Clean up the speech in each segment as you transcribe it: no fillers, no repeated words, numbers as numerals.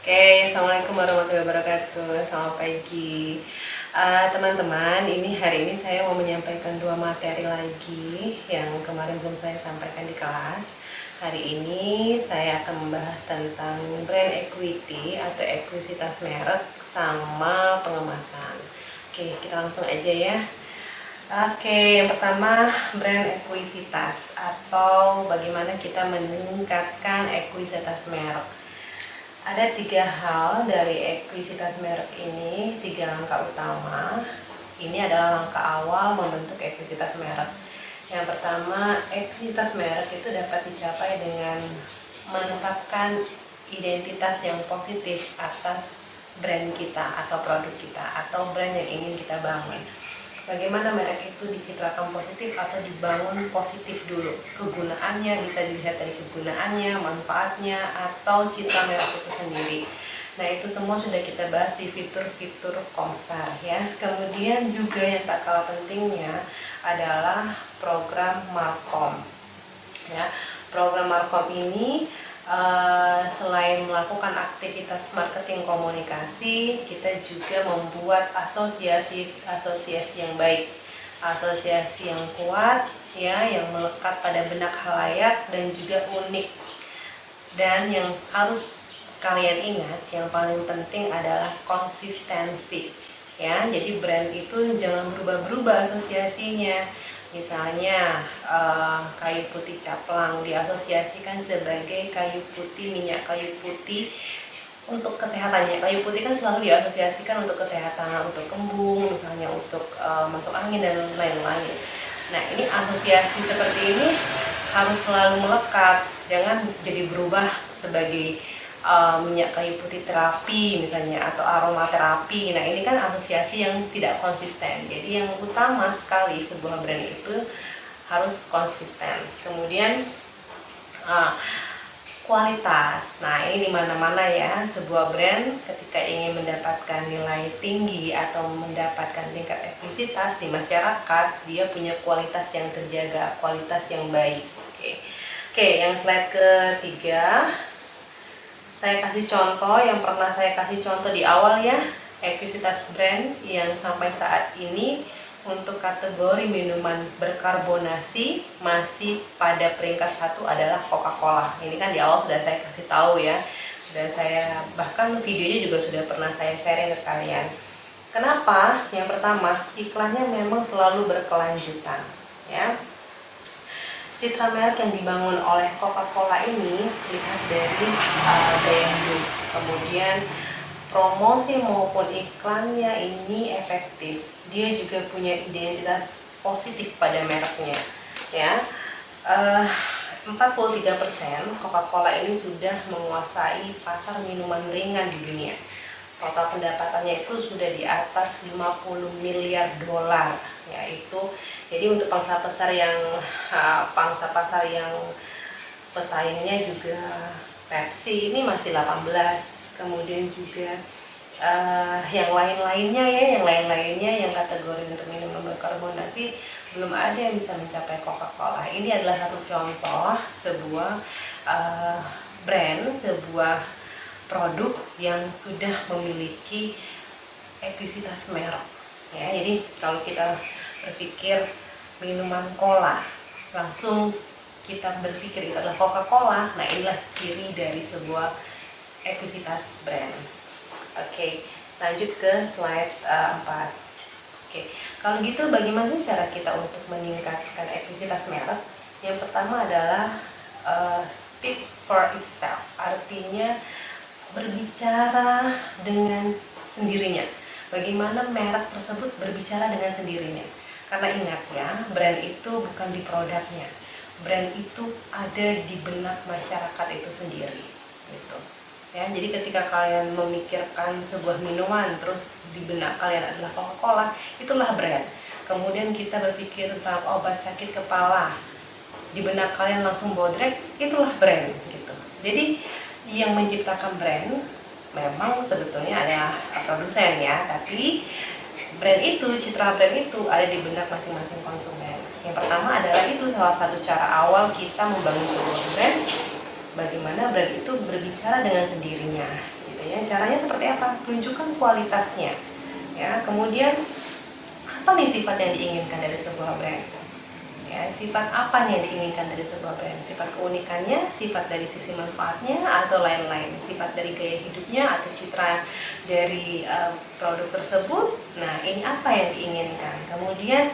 Oke, assalamualaikum warahmatullahi wabarakatuh. Selamat pagi, teman-teman. Hari ini saya mau menyampaikan dua materi lagi yang kemarin belum saya sampaikan di kelas. Hari ini saya akan membahas tentang brand equity atau ekuisitas merek sama pengemasan. Oke, kita langsung aja ya. Oke, yang pertama brand ekuisitas atau bagaimana kita meningkatkan ekuisitas merek. Ada tiga hal dari ekuisitas merek ini, tiga langkah utama. Ini adalah langkah awal membentuk ekuisitas merek. Yang pertama, ekuisitas merek itu dapat dicapai dengan menetapkan identitas yang positif atas brand kita atau produk kita atau brand yang ingin kita bangun. Bagaimana merek itu dicitrakan positif atau dibangun positif dulu. Kegunaannya bisa dilihat dari kegunaannya, manfaatnya, atau citra merek itu sendiri. Nah, itu semua sudah kita bahas di fitur-fitur Komstar ya. Kemudian juga yang tak kalah pentingnya adalah program Markom. Ya, program Markom ini selain melakukan aktivitas marketing komunikasi, kita juga membuat asosiasi yang baik, asosiasi yang kuat ya, yang melekat pada benak khalayak dan juga unik. Dan yang harus kalian ingat, yang paling penting adalah konsistensi ya. Jadi brand itu jangan berubah-berubah asosiasinya. Misalnya kayu putih caplang diasosiasikan sebagai kayu putih, minyak kayu putih untuk kesehatannya. Kayu putih kan selalu diasosiasikan untuk kesehatan, untuk kembung, misalnya untuk masuk angin dan lain-lain. Nah, ini asosiasi seperti ini harus selalu melekat, jangan jadi berubah sebagai minyak kayu putih terapi misalnya atau aromaterapi. Nah, ini kan asosiasi yang tidak konsisten. Jadi yang utama sekali sebuah brand itu harus konsisten. Kemudian kualitas. Nah, ini dimana-mana ya, sebuah brand ketika ingin mendapatkan nilai tinggi atau mendapatkan tingkat ekuisitas di masyarakat, dia punya kualitas yang terjaga, kualitas yang baik. Oke, yang slide ketiga, saya kasih contoh yang pernah saya kasih contoh di awal ya, ekuisitas brand yang sampai saat ini untuk kategori minuman berkarbonasi masih pada peringkat 1 adalah Coca-Cola. Ini kan di awal sudah saya kasih tahu ya, sudah saya bahkan videonya juga sudah pernah saya sharing ke kalian. Kenapa? Yang pertama, iklannya memang selalu berkelanjutan ya. Citra merek yang dibangun oleh Coca-Cola ini lihat dari daya hidup, kemudian promosi maupun iklannya ini efektif. Dia juga punya identitas positif pada mereknya ya. 43% Coca-Cola ini sudah menguasai pasar minuman ringan di dunia. Total pendapatannya itu sudah di atas 50 miliar dolar, yaitu jadi untuk pangsa pasar yang pesaingnya juga Pepsi ini masih 18. Kemudian juga yang lain-lainnya yang kategori untuk minuman berkarbonasi belum ada yang bisa mencapai Coca-Cola. Ini adalah satu contoh sebuah brand, sebuah produk yang sudah memiliki ekuisitas merek ya. Jadi kalau kita berpikir minuman cola, langsung kita berpikir itu adalah Coca-Cola. Nah, inilah ciri dari sebuah ekuisitas brand. Oke, lanjut ke slide 4. Oke, kalau gitu bagaimana cara kita untuk meningkatkan ekuisitas merek? Yang pertama adalah speak for itself, artinya berbicara dengan sendirinya. Bagaimana merek tersebut berbicara dengan sendirinya? Karena ingat ya, brand itu bukan di produknya, brand itu ada di benak masyarakat itu sendiri gitu ya. Jadi ketika kalian memikirkan sebuah minuman, terus di benak kalian adalah Coca-Cola, itulah brand. Kemudian kita berpikir tentang obat sakit kepala, di benak kalian langsung bodrek, itulah brand gitu. Jadi yang menciptakan brand memang sebetulnya adalah produsen ya, tapi brand itu, citra brand itu ada di benak masing-masing konsumen. Yang pertama adalah itu salah satu cara awal kita membangun sebuah brand, bagaimana brand itu berbicara dengan sendirinya gitu ya. caranya seperti apa? Tunjukkan kualitasnya, ya. Kemudian apa nih sifat yang diinginkan dari sebuah brand? Ya, sifat apa nih yang diinginkan dari sebuah brand? Sifat keunikannya, sifat dari sisi manfaatnya, atau lain-lain? Sifat dari gaya hidupnya atau citra dari produk tersebut? Nah, ini apa yang diinginkan? Kemudian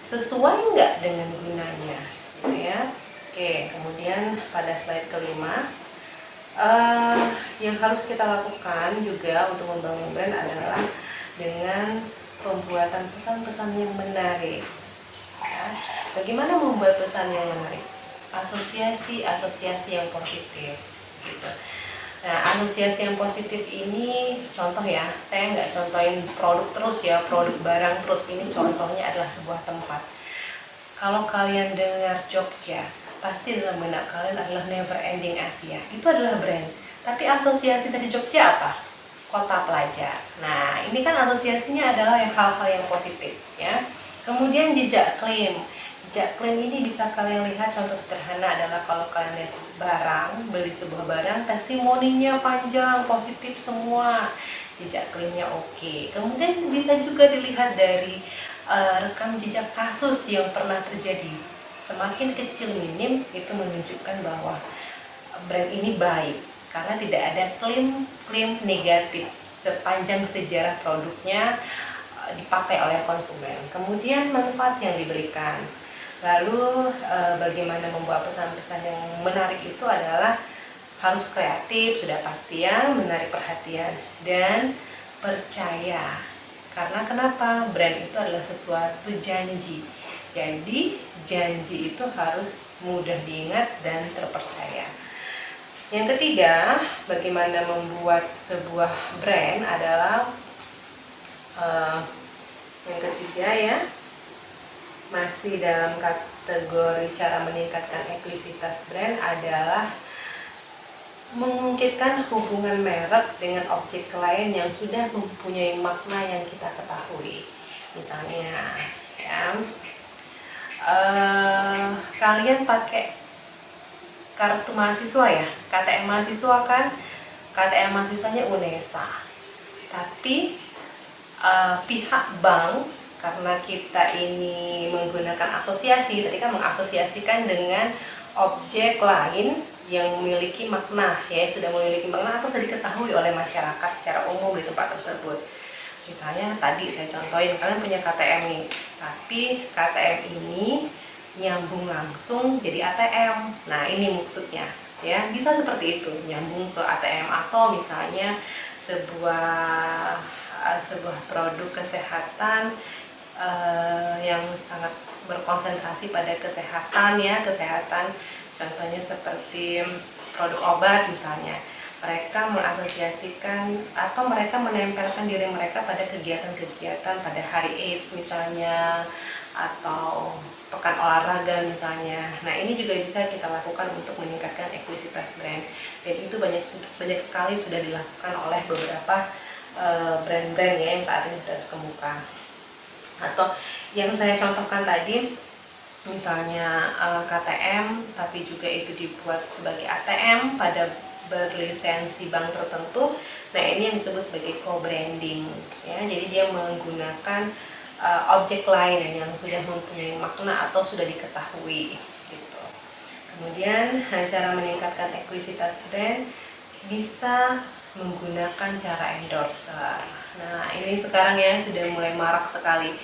sesuai nggak dengan gunanya, gitu ya. Oke, kemudian pada slide kelima, yang harus kita lakukan juga untuk membangun brand adalah dengan pembuatan pesan-pesan yang menarik. Ya, bagaimana membuat pesan yang menarik? Asosiasi yang positif, gitu. Nah, asosiasi yang positif ini contoh ya, saya nggak contohin produk terus ya, produk barang terus. Ini contohnya adalah sebuah tempat. Kalau kalian dengar Jogja, pasti dalam benak kalian adalah Never Ending Asia. Itu adalah brand. Tapi asosiasi dari Jogja apa? Kota pelajar. Nah, ini kan asosiasinya adalah hal-hal yang positif, ya. Kemudian jejak klaim. Jejak klaim ini bisa kalian lihat, contoh sederhana adalah kalau kalian lihat barang, beli sebuah barang, testimoninya panjang, positif semua. Jejak klaimnya oke. Kemudian bisa juga dilihat dari rekam jejak kasus yang pernah terjadi. Semakin kecil minim, itu menunjukkan bahwa brand ini baik karena tidak ada klaim negatif sepanjang sejarah produknya dipakai oleh konsumen. Kemudian manfaat yang diberikan. Lalu bagaimana membuat pesan-pesan yang menarik itu adalah harus kreatif, sudah pasti ya, menarik perhatian dan percaya. Karena kenapa? Brand itu adalah sesuatu janji. Jadi janji itu harus mudah diingat dan terpercaya. Yang ketiga, bagaimana membuat sebuah brand adalah yang ketiga ya, masih dalam kategori cara meningkatkan ekuisitas brand adalah mengungkitkan hubungan merek dengan objek lain yang sudah mempunyai makna yang kita ketahui. Misalnya ya, kalian pakai kartu mahasiswa ya, KTM mahasiswa kan, KTM mahasiswanya UNESA, tapi pihak bank, karena kita ini menggunakan asosiasi, tadi kan mengasosiasikan dengan objek lain yang memiliki makna, ya sudah memiliki makna atau sudah diketahui oleh masyarakat secara umum di tempat tersebut. Misalnya tadi saya contohin, kalian punya KTM nih, tapi KTM ini nyambung langsung jadi ATM. Nah, ini maksudnya ya, bisa seperti itu, nyambung ke ATM. Atau misalnya sebuah produk kesehatan yang sangat berkonsentrasi pada kesehatan ya, kesehatan, contohnya seperti produk obat misalnya. Mereka mengasosiasikan atau mereka menempelkan diri mereka pada kegiatan-kegiatan pada hari AIDS misalnya, atau pekan olahraga misalnya. Nah, ini juga bisa kita lakukan untuk meningkatkan ekuisitas brand, dan itu banyak sekali sudah dilakukan oleh beberapa brand-brand ya yang saat ini sudah terkemuka. Atau yang saya contohkan tadi, misalnya KTM, tapi juga itu dibuat sebagai ATM pada berlisensi bank tertentu. Nah, ini yang disebut sebagai co-branding ya. Jadi dia menggunakan objek lain yang sudah mempunyai makna atau sudah diketahui gitu. Kemudian cara meningkatkan ekuisitas brand bisa menggunakan cara endorser. Nah, ini sekarang ya sudah mulai marak sekali.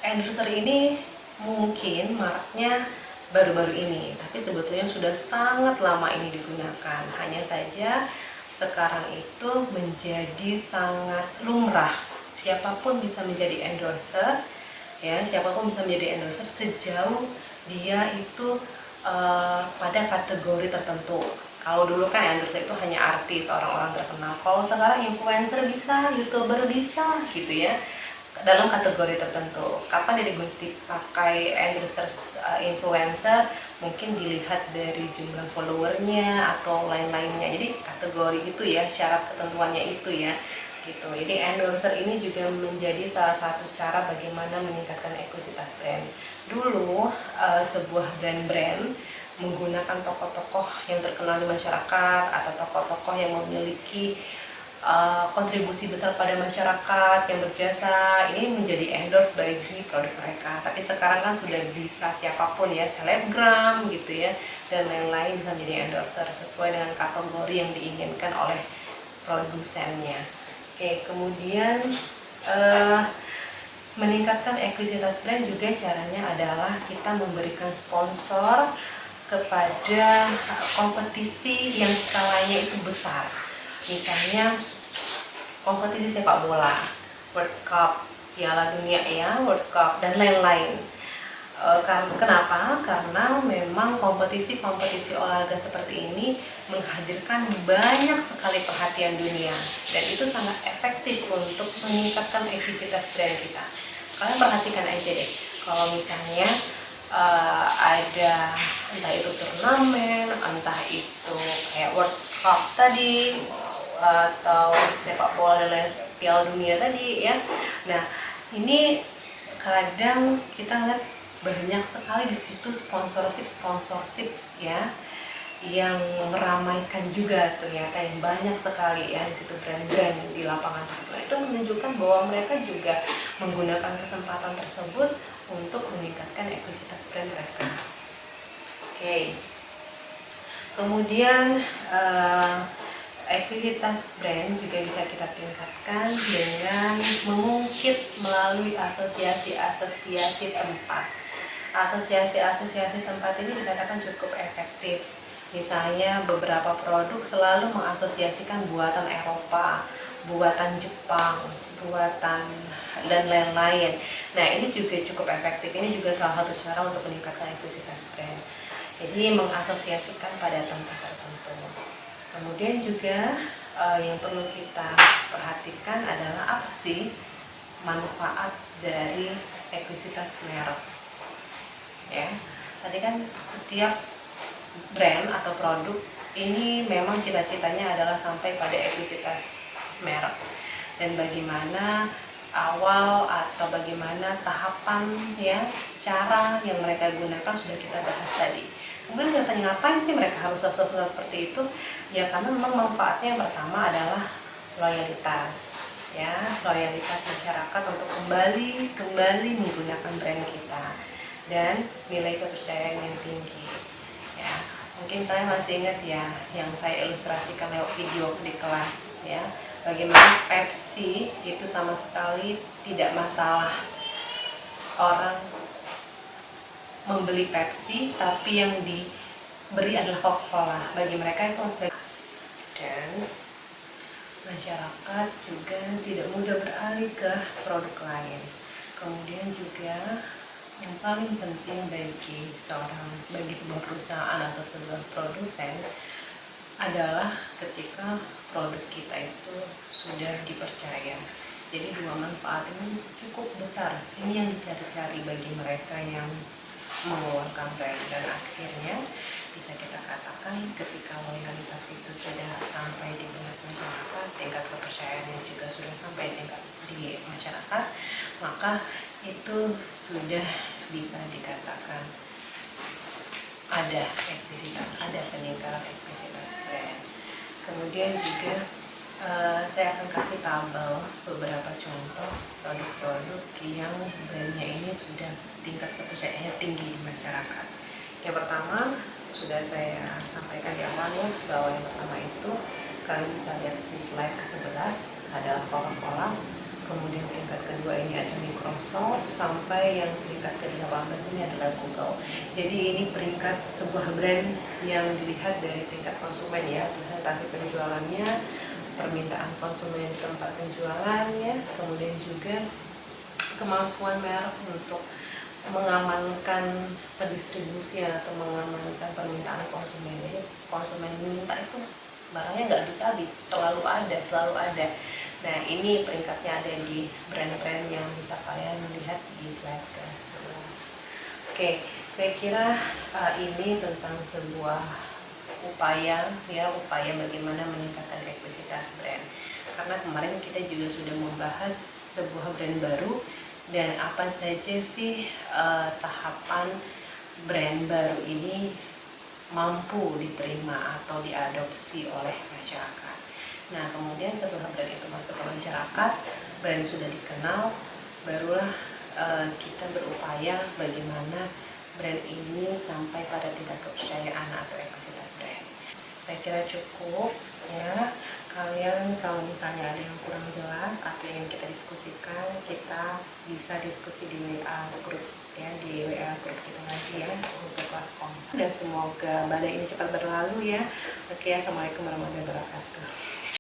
Endorser ini mungkin maraknya baru-baru ini, tapi sebetulnya sudah sangat lama ini digunakan. Hanya saja sekarang itu menjadi sangat lumrah. Siapapun bisa menjadi endorser, ya, siapapun bisa menjadi endorser sejauh dia itu pada kategori tertentu. Kalau dulu kan endorser itu hanya artis, orang-orang terkenal. Kalau sekarang influencer bisa, YouTuber bisa, gitu ya, dalam kategori tertentu. Kapan dia dipakai endorser influencer? Mungkin dilihat dari jumlah followernya atau lain-lainnya. Jadi kategori itu ya, syarat ketentuannya itu ya, gitu. Jadi endorser ini juga menjadi salah satu cara bagaimana meningkatkan ekuisitas brand. Dulu sebuah brand menggunakan tokoh-tokoh yang terkenal di masyarakat atau tokoh-tokoh yang memiliki kontribusi besar pada masyarakat yang berjasa, ini menjadi endorse bagi produk mereka. Tapi sekarang kan sudah bisa siapapun ya, selebgram gitu ya, dan lain-lain bisa menjadi endorser sesuai dengan kategori yang diinginkan oleh produsennya. Oke, kemudian meningkatkan ekuisitas brand juga caranya adalah kita memberikan sponsor kepada kompetisi yang skalanya itu besar. Misalnya kompetisi sepak bola, World Cup, Piala Dunia ya, World Cup dan lain-lain. Kenapa? Karena memang kompetisi-kompetisi olahraga seperti ini menghadirkan banyak sekali perhatian dunia dan itu sangat efektif untuk meningkatkan ekuisitas brand kita. Kalian perhatikan aja deh, kalau misalnya ada entah itu turnamen, entah itu kayak World Cup tadi atau sepak bola dan lain Piala Dunia tadi ya. Nah, ini kadang kita lihat banyak sekali di situ sponsorship ya yang meramaikan juga, ternyata yang banyak sekali ya di situ brand-brand di lapangan tersebut. Itu menunjukkan bahwa mereka juga menggunakan kesempatan tersebut untuk meningkatkan ekuisitas brand mereka. Oke. Kemudian ekuisitas brand juga bisa kita tingkatkan dengan mengungkit melalui asosiasi-asosiasi tempat. Asosiasi-asosiasi tempat ini dikatakan cukup efektif. Misalnya beberapa produk selalu mengasosiasikan buatan Eropa, buatan Jepang, buatan dan lain-lain. Nah, ini juga cukup efektif. Ini juga salah satu cara untuk meningkatkan ekuisitas brand. Jadi mengasosiasikan pada tempat tertentu. Kemudian juga yang perlu kita perhatikan adalah apa sih manfaat dari ekuisitas merek. Ya, tadi kan setiap brand atau produk ini memang cita-citanya adalah sampai pada ekuisitas merek, dan bagaimana awal atau bagaimana tahapan ya, cara yang mereka gunakan sudah kita bahas tadi. Kemudian kita tanya ngapain sih mereka harus seperti itu? Ya karena memang manfaatnya yang pertama adalah loyalitas ya, loyalitas masyarakat untuk kembali menggunakan brand kita dan nilai kepercayaan yang tinggi ya. Mungkin kalian masih ingat ya yang saya ilustrasikan lewat video di kelas ya, bagaimana Pepsi itu sama sekali tidak masalah orang membeli Pepsi, tapi yang diberi adalah Coca-Cola. Bagi mereka itu dan masyarakat juga tidak mudah beralih ke produk lain. Kemudian juga yang paling penting bagi sebuah perusahaan atau sebuah produsen adalah ketika produk kita itu sudah dipercaya. Jadi dua manfaat ini cukup besar. Ini yang dicari-cari bagi mereka yang mengeluarkan brand, dan akhirnya bisa kita katakan ketika loyalitas itu sudah sampai di benak masyarakat, tingkat kepercayaannya juga sudah sampai di masyarakat, maka itu sudah bisa dikatakan ada ekuisitas, ada peningkatan ekuisitas brand. Kemudian juga saya akan kasih tabel beberapa contoh produk-produk yang brandnya ini sudah tingkat kepercayaannya tinggi di masyarakat. Yang pertama sudah saya sampaikan di awal ya, bahwa yang pertama itu kalian bisa lihat di slide ke-11 adalah Coca-Cola. Kemudian tingkat kedua ini ada Microsoft, sampai yang tingkat ke-18 ini adalah Google. Jadi ini peringkat sebuah brand yang dilihat dari tingkat konsumen ya, presentasi penjualannya, permintaan konsumen di tempat penjualannya, kemudian juga kemampuan merek untuk mengamankan pendistribusian atau mengamankan permintaan konsumen. Jadi konsumen minta itu barangnya nggak bisa habis, selalu ada. Nah, ini peringkatnya ada di brand-brand yang bisa kalian lihat di slide ke-11. Oke, saya kira ini tentang sebuah upaya bagaimana meningkatkan ekuisitas brand. Karena kemarin kita juga sudah membahas sebuah brand baru dan apa saja sih tahapan brand baru ini mampu diterima atau diadopsi oleh masyarakat. Nah, kemudian setelah brand itu masuk ke masyarakat, brand sudah dikenal, barulah kita berupaya bagaimana brand ini sampai pada tingkat kepercayaan atau ekositas brand. Saya kira cukup ya. Kalian kalau misalnya ada yang kurang jelas atau yang kita diskusikan, kita bisa diskusi di WA grup ya, di WA grup kita lagi ya untuk kelas kontak. Dan semoga badai ini cepat berlalu ya. Oke, assalamualaikum warahmatullahi wabarakatuh.